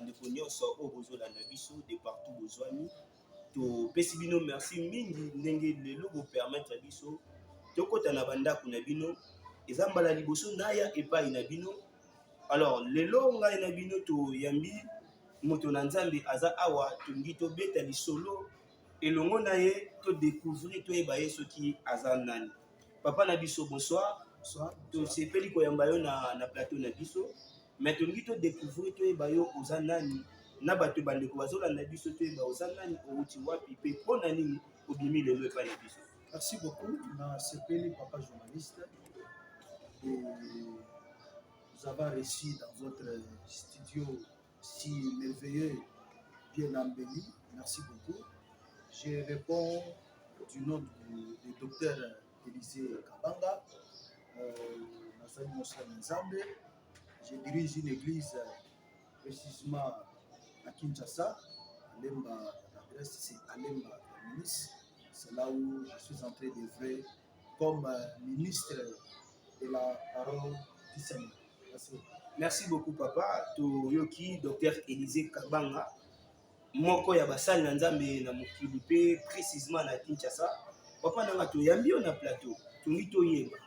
bandeko nyonso oyo bozolanda biso de partout bozwami topesi bino merci mingi ndenge lelo bopermettre biso tokota na bandako na bino eza mbala liboso naya epai na bino. Alors lelo ngai na bino toyambi moto na nzambe aza awa tongi tobeta lisolo elongo na ye todécouvrir toyeba ye soki aza nani. Papa na biso bonsoir. Tosepeli koyamba yo na plateau na biso mais tongi todécouvrir toyeba yo oza nani na bato bandeko bazolanda biso toyeba oza nani outi wapi mpe mpona nini obimi lelo epai na biso. Merci beaucoup. Na sepeli papa journaliste. Et vous avez reçu dans votre studio si merveilleux, bien embelli. Merci beaucoup. Je réponds du nom du docteur Élisée Kabanga. Je dirige une église précisément à Kinshasa. L'adresse c'est Alemba Ministre. C'est là où je suis en train d'œuvrer comme ministre de la parole du Seigneur. Merci. Merci beaucoup papa. Toyoki docteur Élisée Kabanga. Moko ya basali na nzambe na mokili pe précisément na Kinshasa. Papa nanga toyambi na plateau. Tongi toyeba.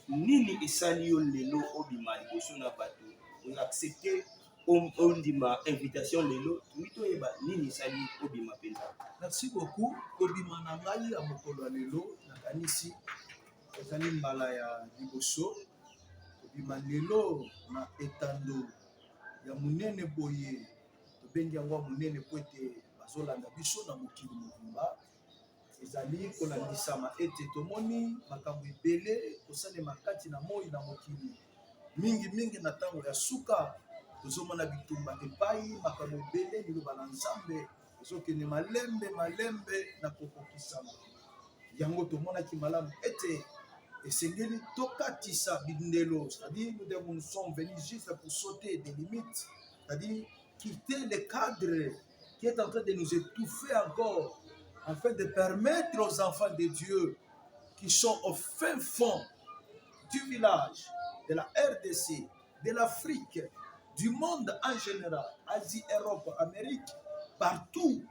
Nini esali yo lelo obima liboso na bato. On a accepté ondima invitation lelo. Tongi toyeba nini esali obima penza. Merci beaucoup. Obima na ngai ya mokolo lelo na kanisi. Ezali mbala ya liboso. Obima lelo na etando ya munene boye. Tobengi yango munene po ete bazolanda biso na mokili mobimba. Ezali kolandisama ete tomoni makambo ebele kosalema kati na moi na mokili mingi na ntango ya suka tozomona bitumba epai makambo ebele liloba na nzambe ezokende malembe na kokokisama yango tomonaki malamu ete esengeli tokatisa bindelo, c'est-à-dire nous sommes venus juste pour sauter des limites, c'est-à-dire quitter le cadre qui est en train de nous étouffer encore afin de permettre aux enfants de Dieu qui sont au fin fond du village, de la RDC, de l'Afrique, du monde en général, Asie, Europe, Amérique, partout,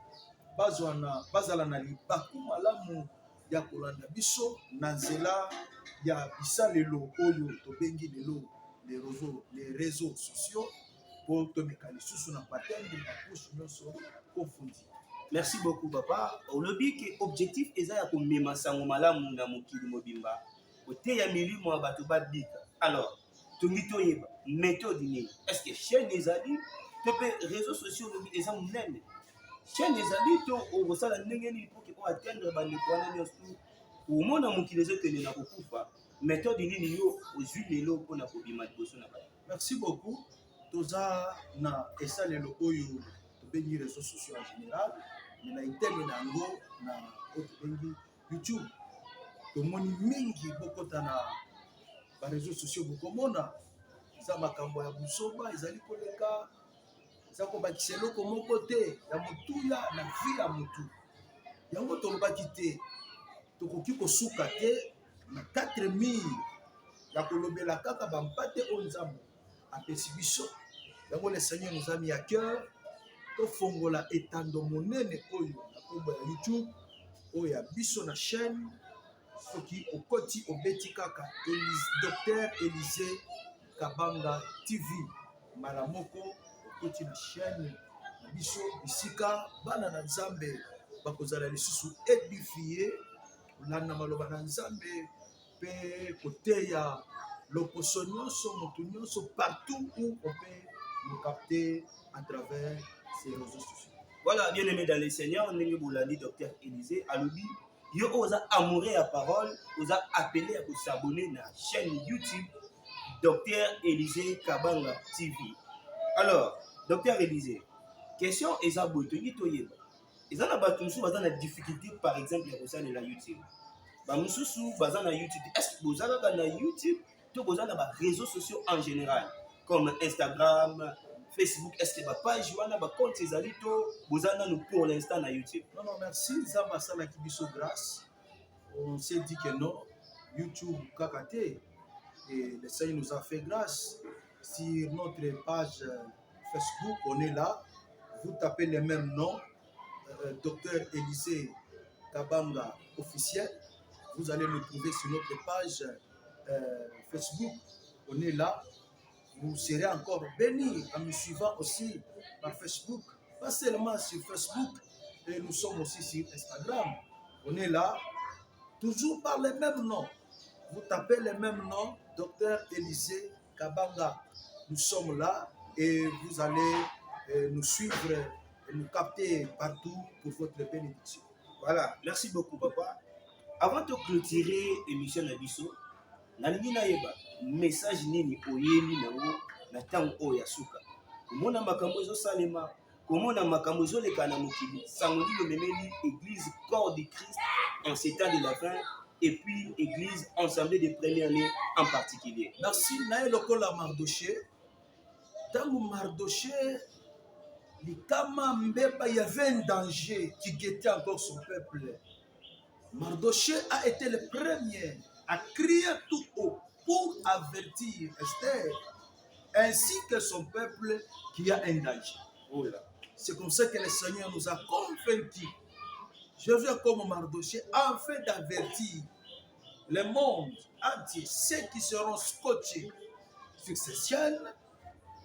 bazalana libaku malamu ya kolanda biso na nzela ya bisalelo oyo tobengi lelo les réseaux sociaux pour tomeka lisusu na patende na couche nyonso kofundi. Merci beaucoup papa. Olobi ke objectif eza ya komema sango malamu na mokili mobimba. Ote ya milimo ya bato babika. Alors, tongi toyeba méthode nini? Est-ce que chaîne ezali to pe réseaux sociaux lobi eza munene? Chaîne ezali to okosala ndenge nini pour que o atteindre bandeko wana nyonso au mona mokili ezokende na kokufa. Méthode nini yo ozwi lelo mpona kobima liboso na bato? Merci beaucoup. Toza na esalelo oyo tobengi réseaux sociaux en général. Mais na iteme na ngo na otobengi YouTube. Tomoni mingi bokota na ba réseaux sociaux bokomona eza makambo ya busoba ezali koleka eza kobakisa eloko moko te ya motuya na vi ya motu yango tolobaki te tokoki kosuka te na 4000 ya kolobela kaka bampate oyo nzambe apesi biso yango le Seigneur nous a mis à cœur tofongola etando monene oyo na kombo ya YouTube oyo ya biso na chaîne soki okoti obeti kaka docteur Élisée Kabanga TV mala moko okoti na chaîne na biso bisika bana na nzambe bakozala lisusu édifié kolanda maloba na nzambe pe koteya loposo nyonso motu nyonso partout où on peut nous capter à travers ces réseaux sociaux. Voilà, bien aimé dans le Seigneur, ndenge bolandi docteur Élisée alobi yo oza amoureux à parole, oza appelé à s'abonner na chaîne YouTube docteur Élisée Kabanga TV. Alors, docteur Élisée, question eza botongi toyeba. Eza na bato musu baza na difficulté par exemple ya kosala na YouTube. Ba mususu baza na YouTube. Est-ce que vous avez na YouTube to boza na ba réseaux sociaux en général comme Instagram, Facebook, est-ce que ma page wana ba compte ezali to bozana nous pour l'instant na YouTube? Non, merci. Zamba sala kibiso grâce. On s'est dit que non. YouTube kakate et le Seigneur nous a fait grâce. Sur notre page Facebook, on est là. vous tapez les mêmes noms, Docteur Élysée Kabanga officiel, vous allez nous trouver sur notre page Facebook. On est là. Vous serez encore bénis en nous suivant aussi par Facebook. Pas seulement sur Facebook, et nous sommes aussi sur Instagram. On est là, toujours par les mêmes noms. Vous tapez les mêmes noms, Docteur Élysée Kabanga. Nous sommes là et vous allez nous suivre et nous capter partout pour votre bénédiction. Voilà, merci beaucoup papa. Avant de clôturer l'émission Nabiso, nalingi nayeba message nini oyeli nango na tango oya suka. Komona makambo ezosalema, komona makambo ezoleka na mokili. Sango ndilo memeli église corps de Christ en ces temps de la fin et puis église ensemble de première année en particulier. Merci naye lokola Mardoché. Tango Mardoché Likama Mbeba, il y avait un danger qui guettait encore son peuple. Mardoché a été le premier à crier tout haut pour avertir Esther ainsi que son peuple qu'il y a un danger. Oh là. C'est comme ça que le Seigneur nous a convaincus. Je viens comme Mardoché afin d'avertir le monde entier, ceux qui seront scotchés sur ces chaînes,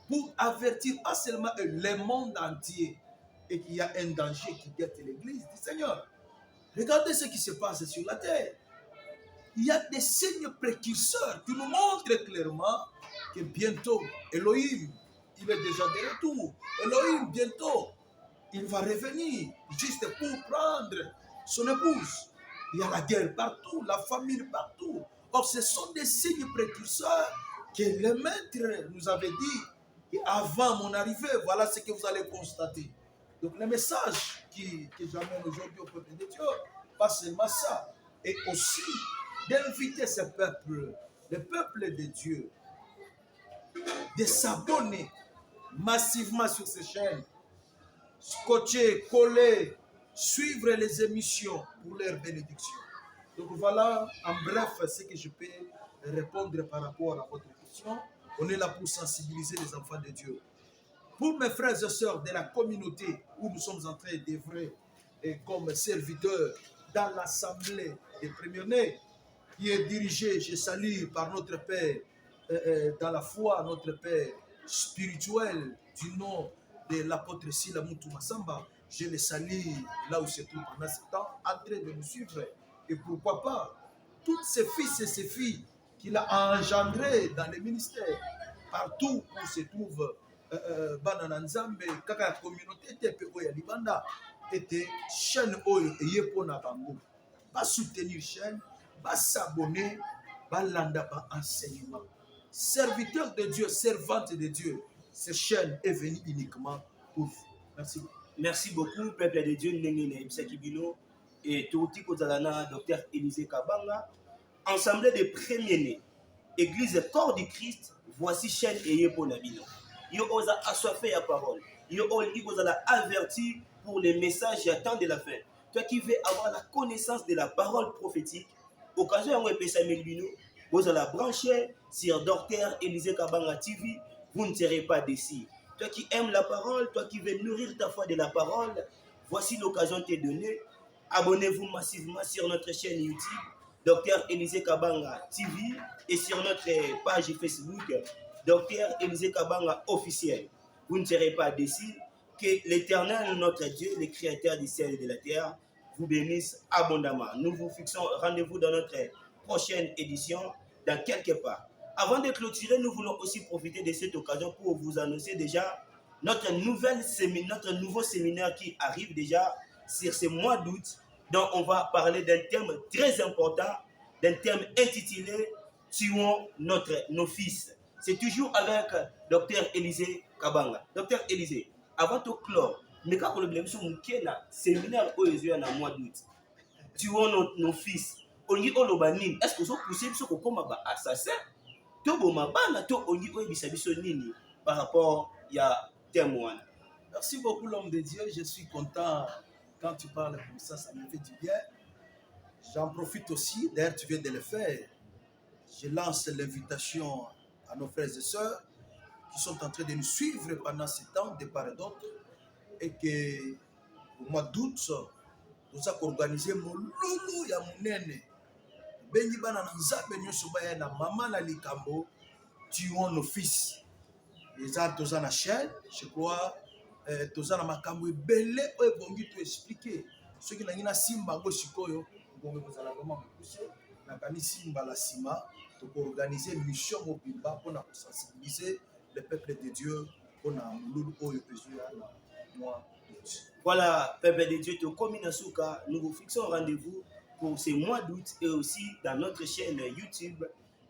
pour avertir pas seulement le monde entier et qu'il y a un danger qui guette l'église du Seigneur. Regardez ce qui se passe sur la terre. Il y a des signes précurseurs qui nous montrent clairement que bientôt, Elohim, il est déjà de retour. Elohim, bientôt, il va revenir juste pour prendre son épouse. Il y a la guerre partout, la famine partout. Or, ce sont des signes précurseurs que le maître nous avait dit. Et avant mon arrivée, voilà ce que vous allez constater. Donc, le message que j'amène aujourd'hui au peuple de Dieu, pas seulement ça, et aussi d'inviter ce peuple, le peuple de Dieu, de s'abonner massivement sur ces chaînes, scotcher, coller, suivre les émissions pour leur bénédiction. Donc voilà, en bref, ce que je peux répondre par rapport à votre question. On est là pour sensibiliser les enfants de Dieu. Pour mes frères et sœurs de la communauté où nous sommes en train d'œuvrer comme serviteurs dans l'assemblée des premiers-nés, qui est dirigée, je salue, par notre Père dans la foi, notre Père spirituel du nom de l'apôtre Sila Moutou Massamba. Je les salue là où se trouve pendant ce temps, en train de nous suivre. Et pourquoi pas, tous ces fils et ces filles qu'il a engendrés dans les ministères, partout où se trouve Banana Nzambe, kaka communauté tepe oya libanda, était chaîne oyo et yepona bango. Pas soutenir chaîne, pas s'abonner, pas landa, pas enseignement. Serviteur de Dieu, servante de Dieu, cette chaîne est venue uniquement pour vous. Merci beaucoup. Merci beaucoup, peuple de Dieu, Nengene Ibsakibino et Touti Kozalana, Docteur Élysée Kabanga, ensemble des premiers-nés, Église corps du Christ, voici chaîne et Yeponabino. Yo osa assoiffé la parole. Yo osa averti pour les messages à temps de la fin. Toi qui veux avoir la connaissance de la parole prophétique, occasion où Epesa Melbino, vous allez brancher sur Docteur Élysée Kabanga TV, vous ne serez pas déçus. Toi qui aimes la parole, toi qui veux nourrir ta foi de la parole, voici l'occasion de te donner. Abonnez-vous massivement sur notre chaîne YouTube, Docteur Élysée Kabanga TV, et sur notre page Facebook, Docteur Élysée Kabanga officiel. Vous ne serez pas déçus. Que l'Éternel, notre Dieu, le Créateur du ciel et de la terre, vous bénisse abondamment. Nous vous fixons rendez-vous dans notre prochaine édition, dans quelques pas. Avant de clôturer, nous voulons aussi profiter de cette occasion pour vous annoncer déjà notre nouveau séminaire qui arrive déjà sur ce mois d'août, dont on va parler d'un thème très important, d'un thème intitulé « Tuons nos fils ». C'est toujours avec Docteur Élysée Kabanga. Docteur Élysée, avant de clore, mais quand on a un séminaire au mois d'août, tuons nos fils. On dit est-ce que vous poussez comme un assassin? Par rapport à témoin. Merci beaucoup, l'homme de Dieu. Je suis content quand tu parles comme ça me fait du bien. J'en profite aussi, d'ailleurs tu viens de le faire. Je lance l'invitation à nos frères et sœurs qui sont en train de nous suivre pendant ce temps de part et d'autre. et que au mois d'août nous avons organisé molulu ya munene bengi bana na nzambe nyonso baya na mama na likambo tuons nos fils. Les arts toza na chaîne, je crois toza na makambo ebele oyo ebongi to expliquer soki nangi na simba ngo sikoyo bongo kozala vraiment mokuse nakanisi mbala nsima tokoorganize mission mobimba mpona kosensibiliser le peuple de Dieu mpona molulu oyo ezoya na mois d'août. Voilà, peuple de Dieu, nous vous fixons rendez-vous pour ce mois d'août et aussi dans notre chaîne YouTube,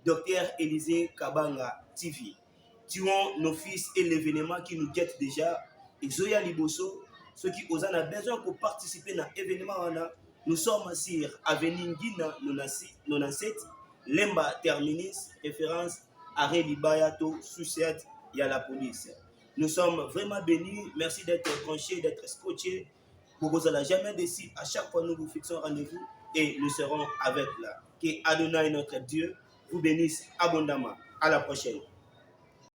Dr Élisée Kabanga TV. Tuons nos fils et l'événement qui nous guette déjà. Et Zoya Liboso, ceux qui ont besoin de participer à l'événement, nous sommes sur Avenue Guina 97, Lemba Terminus, référence Arrêt Libayato, Souciat, il y a la police. Nous sommes vraiment bénis. Merci d'être branchés, d'être scotchés. Pour vous allez jamais décider. À chaque fois, nous vous fixons rendez-vous et nous serons avec là. Que Adonai, notre Dieu, vous bénisse abondamment. À la prochaine.